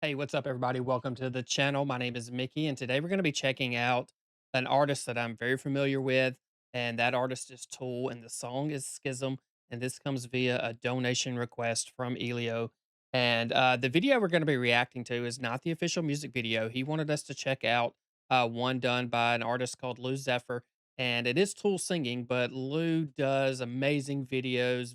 Hey, what's up, everybody? Welcome to the channel. My name is Mickey, and today we're going to be checking out an artist that I'm very familiar with, and that artist is Tool, and the song is Schism, and this comes via a donation request from Elio. And the video we're going to be reacting to is not the official music video. He wanted us to check out one done by an artist called Lou Zephyr, and it is Tool singing, but Lou does amazing videos,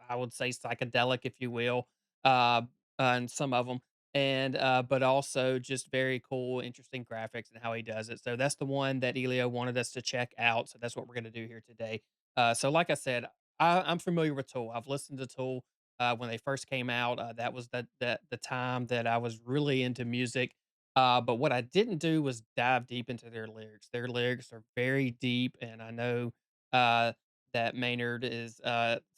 I would say, psychedelic, if you will, uh, and some of them and but also just very cool, interesting graphics and how he does it. So that's the one that Elio wanted us to check out. So that's what we're going to do here today. So like I said, I'm familiar with Tool. I've listened to Tool when they first came out. That was the time that I was really into music. But what I didn't do was dive deep into their lyrics. Their lyrics are very deep, and I know uh, that Maynard is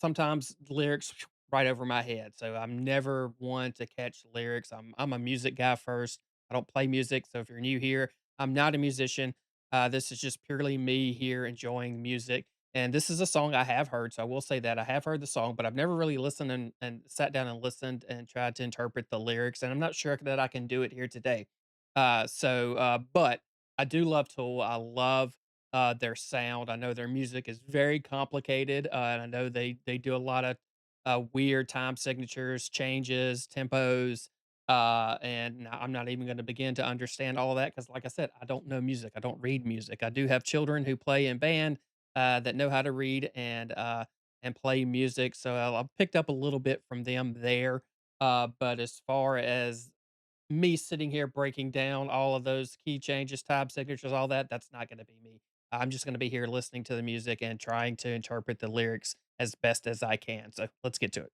sometimes lyrics right over my head. So I'm never one to catch lyrics. I'm a music guy first. I don't play music. So if you're new here, I'm not a musician. This is just purely me here enjoying music. And this is a song I have heard. So I will say that I have heard the song, but I've never really listened and sat down and listened and tried to interpret the lyrics. And I'm not sure that I can do it here today. But I do love Tool. I love their sound. I know their music is very complicated, and I know they do a lot of weird time signatures, changes, tempos, I'm not even going to begin to understand all of that because, like I said, I don't know music. I don't read music. I do have children who play in band that know how to read and play music, so I picked up a little bit from them there. But as far as me sitting here breaking down all of those key changes, time signatures, all that, that's not gonna be me. I'm just gonna be here listening to the music and trying to interpret the lyrics as best as I can. So let's get to it.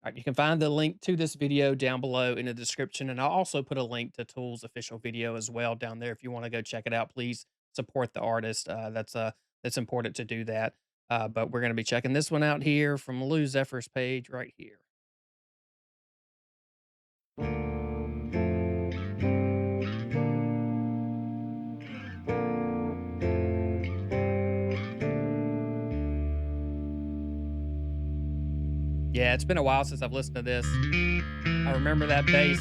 All right, you can find the link to this video down below in the description, and I'll also put a link to Tool's official video as well down there if you want to go check it out. Please support the artist. That's important to do that. But we're gonna be checking this one out here from Lou Zephyr's page right here. Yeah, it's been a while since I've listened to this. I remember that bass.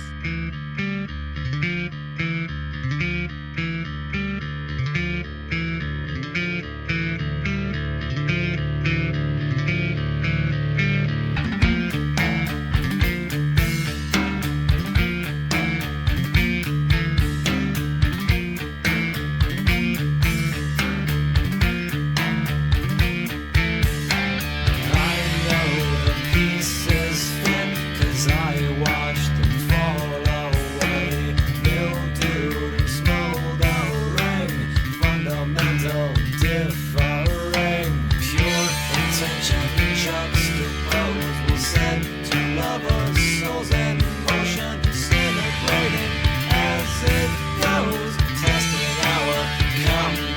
I know the pieces fit 'cause I watched them fall away. Mildewed and smoldering, fundamental differing. Pure intention juxtaposed will send to lovers' souls in motion, disintegrating as it goes, testing our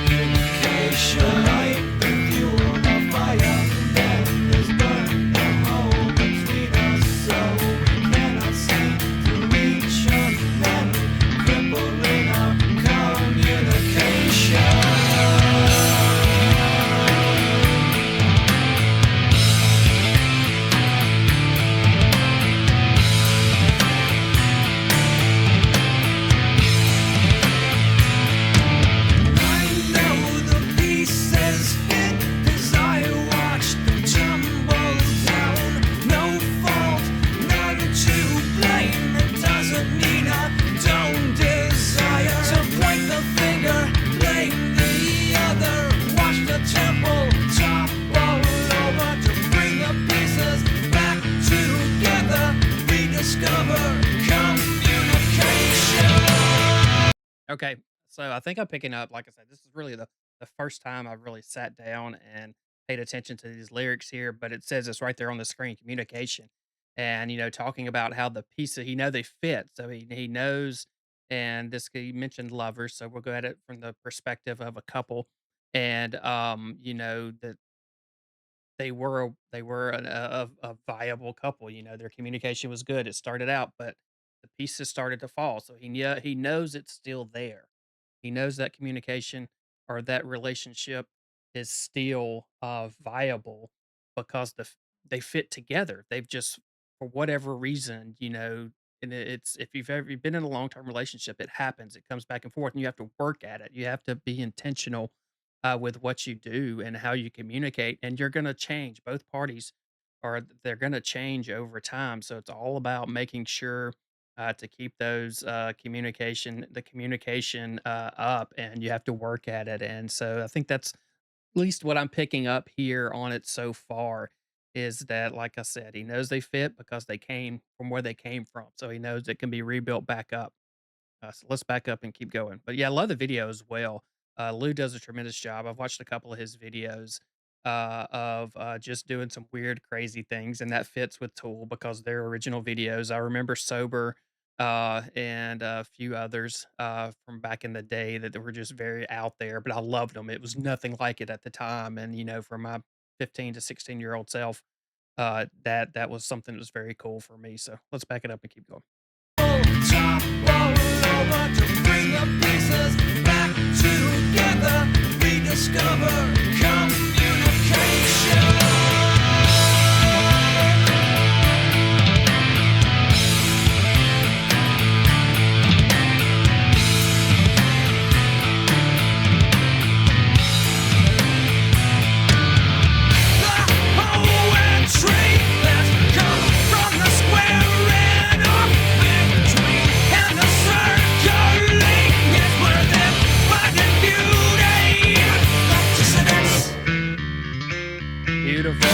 communication. Light the fuel, the fire, then is burned a hole between us, so we cannot see through each other, crippling our communication. I know the pieces fit 'cause I watched them tumble down. No fault, none to blame. It doesn't mean I don't desire to point the finger, blame the other. Watch the temple topple over to bring the pieces back together. Rediscover communication. Okay, so I think I'm picking up. Like I said, this is really the first time I've really sat down and paid attention to these lyrics here. But it says it's right there on the screen, communication, and talking about how the pieces they fit. So he knows, and this he mentioned lovers. So we'll go at it from the perspective of a couple, and that they were a viable couple. Their communication was good. It started out, but the pieces started to fall. So he knows it's still there. He knows that communication or that relationship is still viable because they fit together. They've just, for whatever reason, And it's if you've ever been in a long-term relationship, it happens. It comes back and forth, and you have to work at it. You have to be intentional with what you do and how you communicate, and you're going to change. Both parties are they're going to change over time. So it's all about making sure to keep those the communication up, and you have to work at it. And so I think that's at least what I'm picking up here on it so far is that, like I said, he knows they fit because they came from where they came from. So he knows it can be rebuilt back up. So let's back up and keep going. But yeah, I love the video as well. Lou does a tremendous job. I've watched a couple of his videos of just doing some weird, crazy things, and that fits with Tool because they're original videos. I remember Sober and a few others from back in the day that they were just very out there, but I loved them. It was nothing like it at the time, and for my 15 to 16-year-old self, that was something that was very cool for me. So let's back it up and keep going. Top all over to bring the pieces back together. Rediscover communication. Beautiful.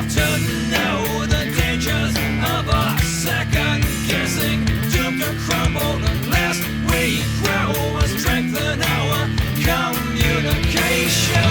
To know the dangers of a second guessing, doomed to crumble unless we grow and strengthen our communication.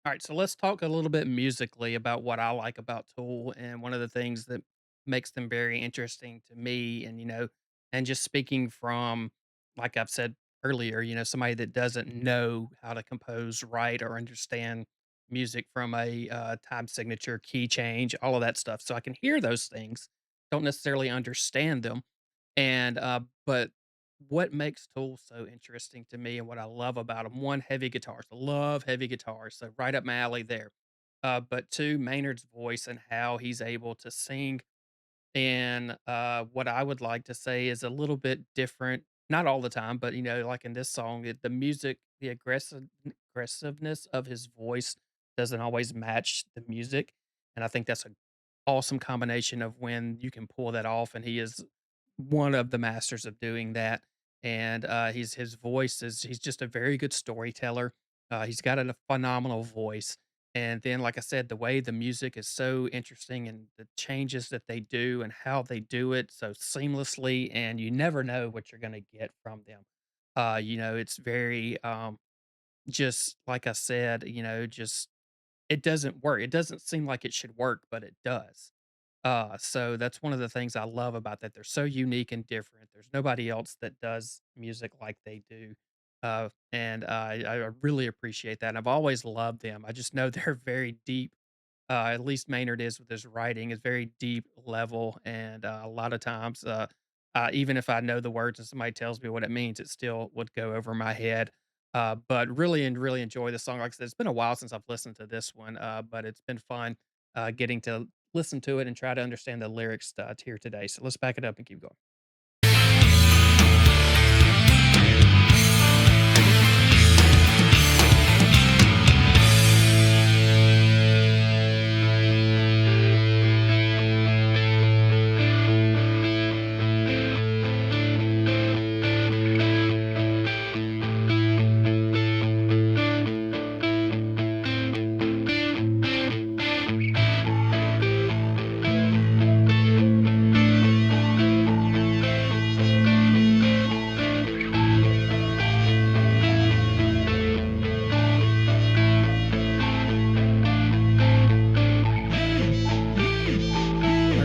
All right, so let's talk a little bit musically about what I like about Tool, and one of the things that makes them very interesting to me. And and just speaking from, like I've said earlier, somebody that doesn't know how to compose right or understand music from a time signature, key change, all of that stuff. So I can hear those things, don't necessarily understand them, and but what makes Tool so interesting to me and what I love about them, one, heavy guitars. I love heavy guitars, so right up my alley there. But two, Maynard's voice and how he's able to sing and what I would like to say is a little bit different, not all the time, but like in this song, the music, the aggressiveness of his voice doesn't always match the music, and I think that's a awesome combination of when you can pull that off, and he is one of the masters of doing that. And his voice is he's just a very good storyteller. He's got a phenomenal voice, and then, like I said, the way the music is so interesting and the changes that they do and how they do it so seamlessly, and you never know what you're going to get from them. It's very just like I said, just it doesn't work. It doesn't seem like it should work, but it does. So that's one of the things I love about that. They're so unique and different. There's nobody else that does music like they do. And I really appreciate that. And I've always loved them. I just know they're very deep. At least Maynard is with his writing is very deep level. And a lot of times, even if I know the words and somebody tells me what it means, it still would go over my head. But really and really enjoy the song. Like I said, it's been a while since I've listened to this one, but it's been fun getting to listen to it and try to understand the lyrics here today. So let's back it up and keep going.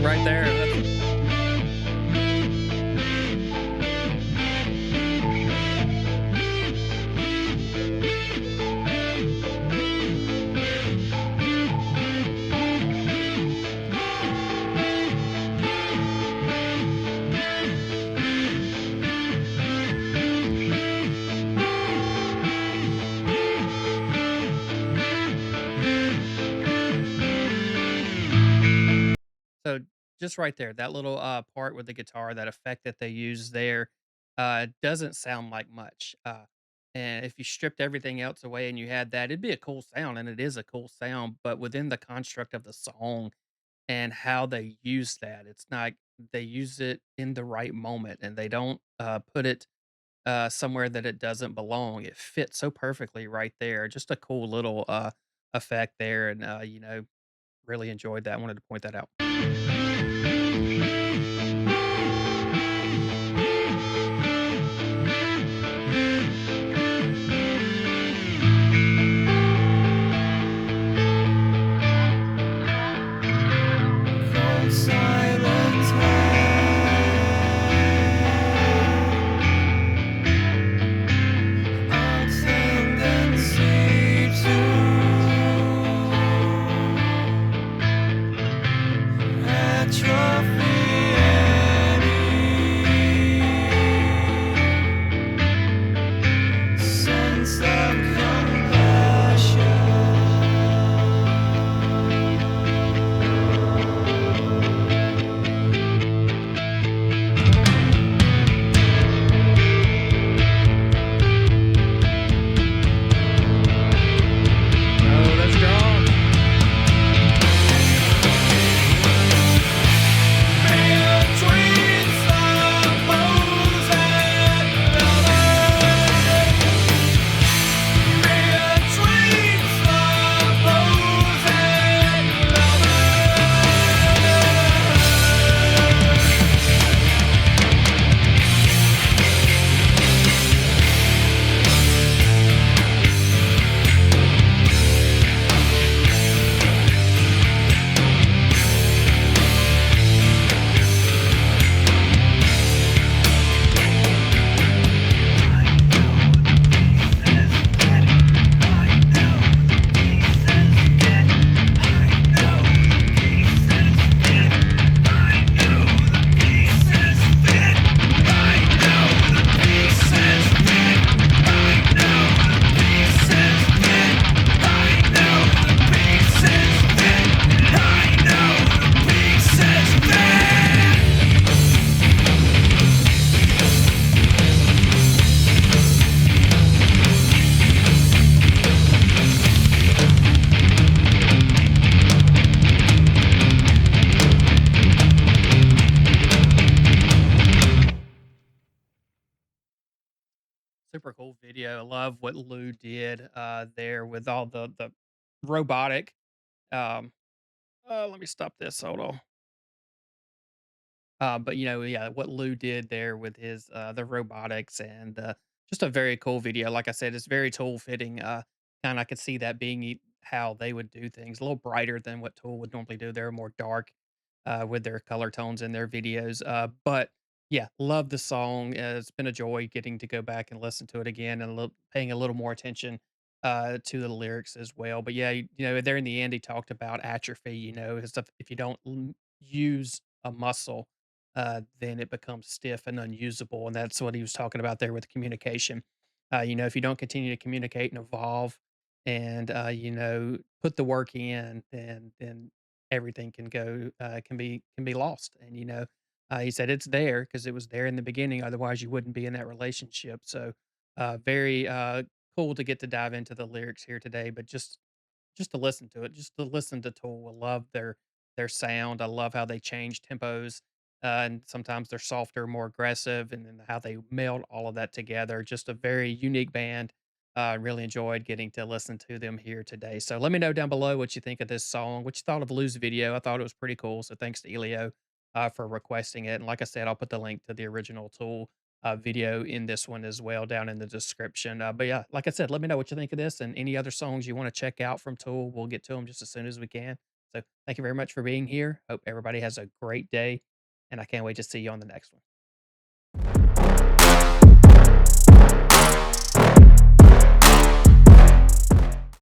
song right there. That's so just right there, that little part with the guitar, that effect that they use there, doesn't sound like much. And if you stripped everything else away and you had that, it'd be a cool sound, and it is a cool sound. But within the construct of the song and how they use that, it's not they use it in the right moment, and they don't put it somewhere that it doesn't belong. It fits so perfectly right there. Just a cool little effect there, and really enjoyed that. Wanted to point that out. Cold silence a tendency to atrophy any sense of compassion. Oh, that's strong. Between supposed lovers, between supposed lovers. Super cool video. I love what Lou did there with all the robotic. Um, let me stop this. Hold on. But yeah, what Lou did there with his the robotics and just a very cool video. Like I said, it's very tool fitting. Kind of I could see that being how they would do things, a little brighter than what Tool would normally do. They're more dark with their color tones in their videos. But yeah, love the song. It's been a joy getting to go back and listen to it again and paying a little more attention to the lyrics as well. But yeah, there in the end, he talked about atrophy. If you don't use a muscle then it becomes stiff and unusable. And that's what he was talking about there with communication. If you don't continue to communicate and evolve and, put the work in, then everything can be lost. And, he said it's there because it was there in the beginning. Otherwise, you wouldn't be in that relationship. So, very cool to get to dive into the lyrics here today, but just to listen to it, just to listen to Tool. I love their sound. I love how they change tempos, and sometimes they're softer, more aggressive, and then how they meld all of that together. Just a very unique band. I really enjoyed getting to listen to them here today. So let me know down below what you think of this song, what you thought of Lou's video. I thought it was pretty cool. So thanks to Elio for requesting it. And like I said, I'll put the link to the original Tool video in this one as well down in the description. But yeah, like I said, let me know what you think of this and any other songs you want to check out from Tool. We'll get to them just as soon as we can. So thank you very much for being here. Hope everybody has a great day, and I can't wait to see you on the next one.